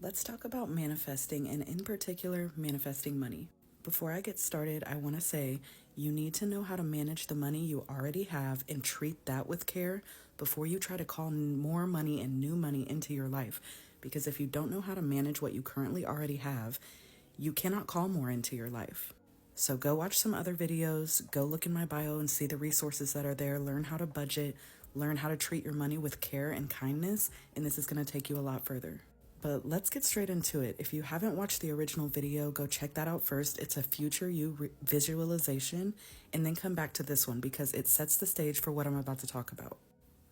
Let's talk about manifesting, and in particular, manifesting money. Before I get started, I want to say you need to know how to manage the money you already have and treat that with care before you try to call more money and new money into your life. Because if you don't know how to manage what you currently already have, you cannot call more into your life. So go watch some other videos, go look in my bio and see the resources that are there, learn how to budget, learn how to treat your money with care and kindness, and this is going to take you a lot further. But let's get straight into it. If you haven't watched the original video, go check that out first. It's a future you visualization, and then come back to this one because it sets the stage for what I'm about to talk about.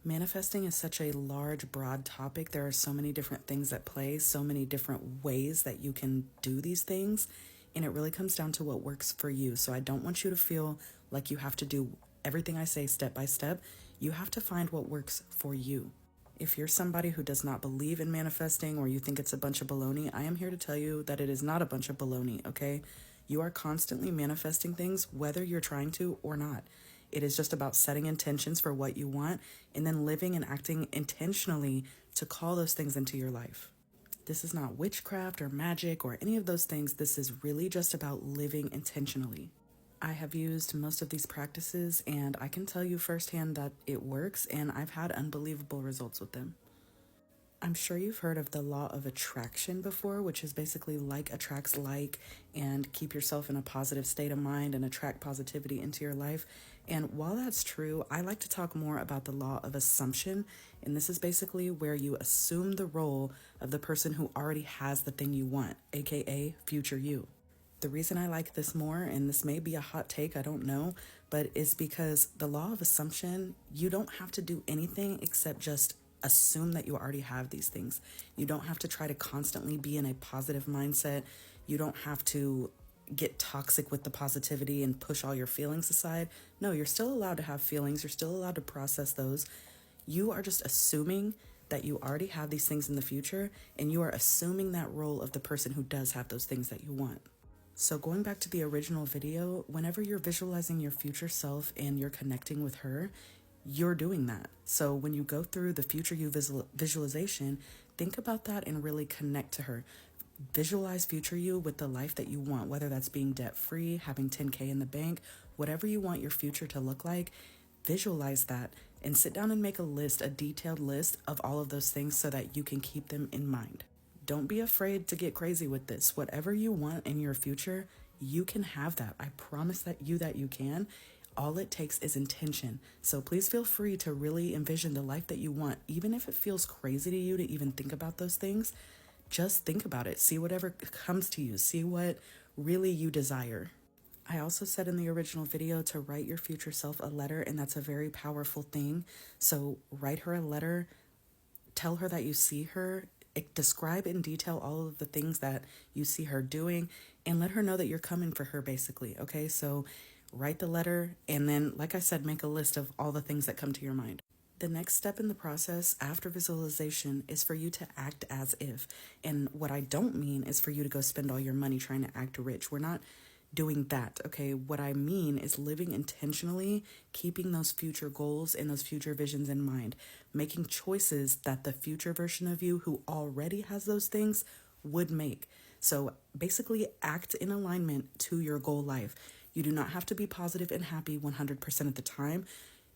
Manifesting is such a large, broad topic. There are so many different things at play, so many different ways that you can do these things, and it really comes down to what works for you. So I don't want you to feel like you have to do everything I say step by step. You have to find what works for you. If you're somebody who does not believe in manifesting or you think it's a bunch of baloney, I am here to tell you that it is not a bunch of baloney, okay? You are constantly manifesting things, whether you're trying to or not. It is just about setting intentions for what you want and then living and acting intentionally to call those things into your life. This is not witchcraft or magic or any of those things. This is really just about living intentionally. I have used most of these practices and I can tell you firsthand that it works, and I've had unbelievable results with them. I'm sure you've heard of the law of attraction before, which is basically like attracts like, and keep yourself in a positive state of mind and attract positivity into your life. And while that's true, I like to talk more about the law of assumption. And this is basically where you assume the role of the person who already has the thing you want, aka future you. The reason I like this more, and this may be a hot take, I don't know, but is because the law of assumption, you don't have to do anything except just assume that you already have these things. You don't have to try to constantly be in a positive mindset. You don't have to get toxic with the positivity and push all your feelings aside. No, you're still allowed to have feelings. You're still allowed to process those. You are just assuming that you already have these things in the future, and you are assuming that role of the person who does have those things that you want. So going back to the original video, whenever you're visualizing your future self and you're connecting with her, you're doing that. So when you go through the future you visualization, think about that and really connect to her. Visualize future you with the life that you want, whether that's being debt-free, having 10K in the bank, whatever you want your future to look like, visualize that and sit down and make a list, a detailed list of all of those things so that you can keep them in mind. Don't be afraid to get crazy with this. Whatever you want in your future, you can have that. I promise that you can. All it takes is intention. So please feel free to really envision the life that you want. Even if it feels crazy to you to even think about those things, just think about it. See whatever comes to you. See what really you desire. I also said in the original video to write your future self a letter, and that's a very powerful thing. So write her a letter, tell her that you see her, describe in detail all of the things that you see her doing, and let her know that you're coming for her, basically. Okay, so write the letter, and then, like I said, make a list of all the things that come to your mind. The next step in the process after visualization is for you to act as if. And what I don't mean is for you to go spend all your money trying to act rich. We're not doing that, okay? What I mean is living intentionally, keeping those future goals and those future visions in mind, making choices that the future version of you who already has those things would make. So basically act in alignment to your goal life. You do not have to be positive and happy 100% of the time.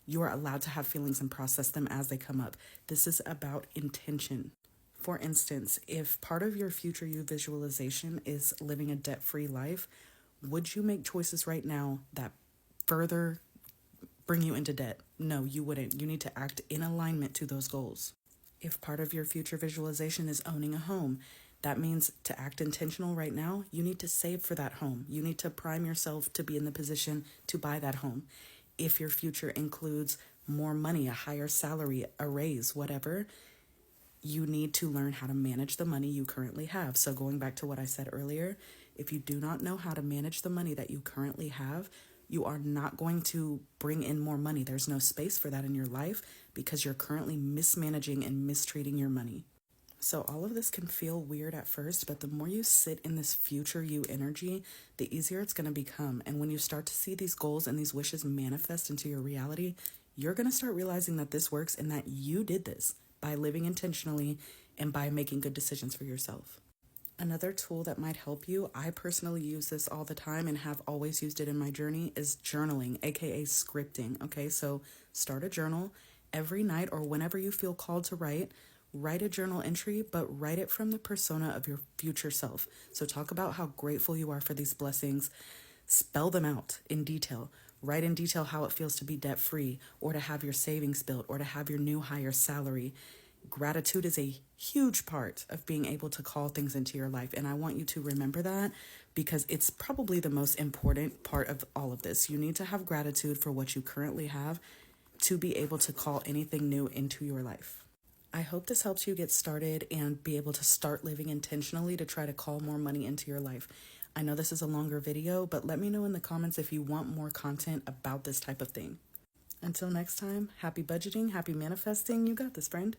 You are allowed to have feelings and process them as they come up. This is about intention. For instance, if part of your future you visualization is living a debt-free life, would you make choices right now that further bring you into debt? No, you wouldn't. You need to act in alignment to those goals. If part of your future visualization is owning a home, that means to act intentional right now, you need to save for that home. You need to prime yourself to be in the position to buy that home. If your future includes more money, a higher salary, a raise, whatever, you need to learn how to manage the money you currently have. So going back to what I said earlier, if you do not know how to manage the money that you currently have, you are not going to bring in more money. There's no space for that in your life because you're currently mismanaging and mistreating your money. So all of this can feel weird at first, but the more you sit in this future you energy, the easier it's going to become. And when you start to see these goals and these wishes manifest into your reality, you're going to start realizing that this works and that you did this by living intentionally and by making good decisions for yourself. Another tool that might help you, I personally use this all the time and have always used it in my journey, is journaling, aka scripting. Okay, so start a journal every night or whenever you feel called to write. Write a journal entry, but write it from the persona of your future self. So talk about how grateful you are for these blessings. Spell them out in detail. Write in detail how it feels to be debt free, or to have your savings built, or to have your new higher salary. Gratitude is a huge part of being able to call things into your life. And I want you to remember that because it's probably the most important part of all of this. You need to have gratitude for what you currently have to be able to call anything new into your life. I hope this helps you get started and be able to start living intentionally to try to call more money into your life. I know this is a longer video, but let me know in the comments if you want more content about this type of thing. Until next time, happy budgeting, happy manifesting. You got this, friend.